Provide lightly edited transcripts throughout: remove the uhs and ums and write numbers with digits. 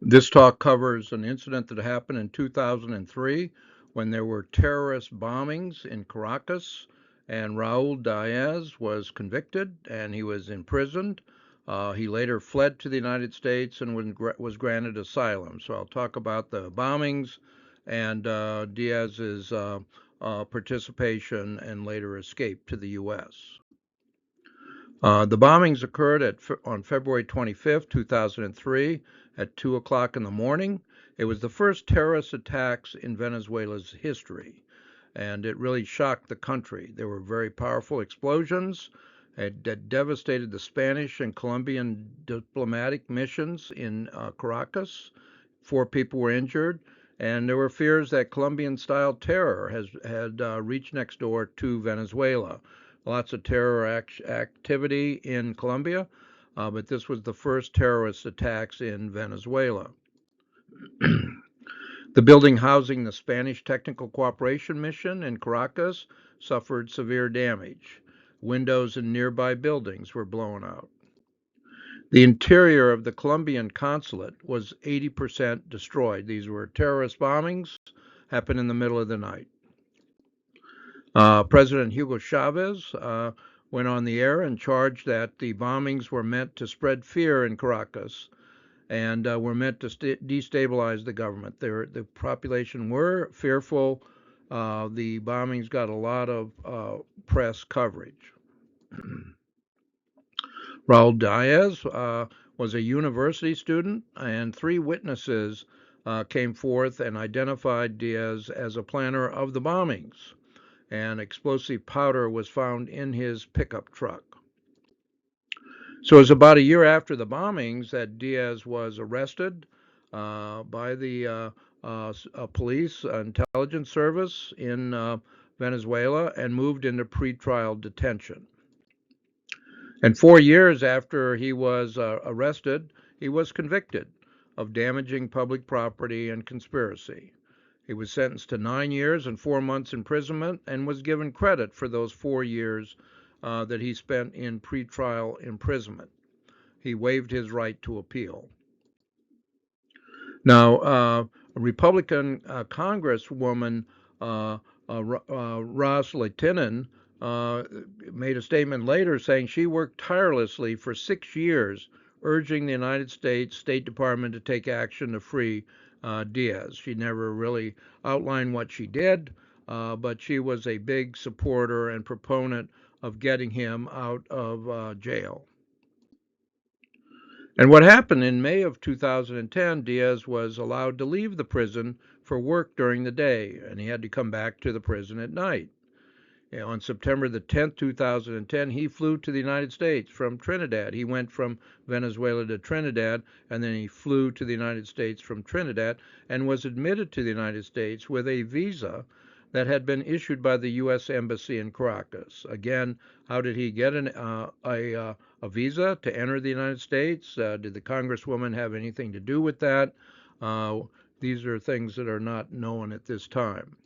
This talk covers an incident that happened in 2003 when there were terrorist bombings in Caracas, and Raul Diaz was convicted and he was imprisoned. He later fled to the United States and was granted asylum. So I'll talk about the bombings and Diaz's participation and later escape to the U.S. The bombings occurred on February 25th, 2003, at 2 o'clock in the morning. It was the first terrorist attacks in Venezuela's history, and it really shocked the country. There were very powerful explosions that devastated the Spanish and Colombian diplomatic missions in Caracas. 4 people were injured, and there were fears that Colombian-style terror had reached next door to Venezuela. Lots of terror activity in Colombia, but this was the first terrorist attacks in Venezuela. The building housing the Spanish Technical Cooperation Mission in Caracas suffered severe damage. Windows in nearby buildings were blown out. The interior of the Colombian consulate was 80% destroyed. These were terrorist bombings, happened in the middle of the night. President Hugo Chavez went on the air and charged that the bombings were meant to spread fear in Caracas and were meant to destabilize the government. The population were fearful. The bombings got a lot of press coverage. Raul Diaz was a university student, and 3 witnesses came forth and identified Diaz as a planner of the bombings, and explosive powder was found in his pickup truck. So it was about a year after the bombings that Diaz was arrested by the police intelligence service in Venezuela and moved into pretrial detention. And 4 years after he was arrested, he was convicted of damaging public property and conspiracy. He was sentenced to 9 years and 4 months imprisonment and was given credit for those 4 years that he spent in pretrial imprisonment. He waived his right to appeal. Now, a Republican Congresswoman, Ross Latinen, made a statement later saying she worked tirelessly for 6 years, urging the United States State Department to take action to free Diaz. She never really outlined what she did, but she was a big supporter and proponent of getting him out of jail. And what happened in May of 2010, Diaz was allowed to leave the prison for work during the day, and he had to come back to the prison at night. On September the 10th, 2010, he flew to the United States from Trinidad. He went from Venezuela to Trinidad, and then he flew to the United States from Trinidad and was admitted to the United States with a visa that had been issued by the U.S. Embassy in Caracas. Again, how did he get a visa to enter the United States? Did the Congresswoman have anything to do with that? These are things that are not known at this time.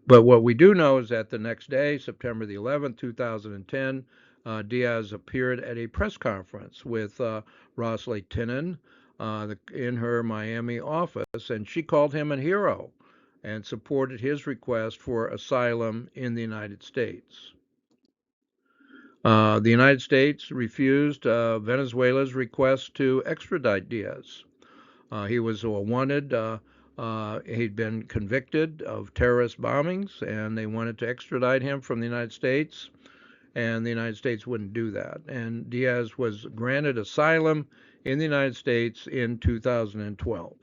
But what we do know is that the next day, September the 11th, 2010, Diaz appeared at a press conference with Ross Latinen in her Miami office, and she called him a hero and supported his request for asylum in the United States. The United States refused Venezuela's request to extradite Diaz. He was a wanted. He'd been convicted of terrorist bombings, and they wanted to extradite him from the United States, and the United States wouldn't do that. And Diaz was granted asylum in the United States in 2012.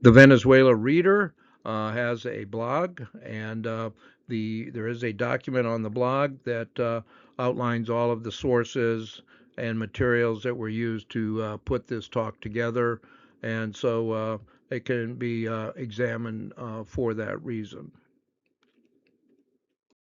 The Venezuela Reader has a blog, and there is a document on the blog that outlines all of the sources and materials that were used to put this talk together, and so it can be examined for that reason.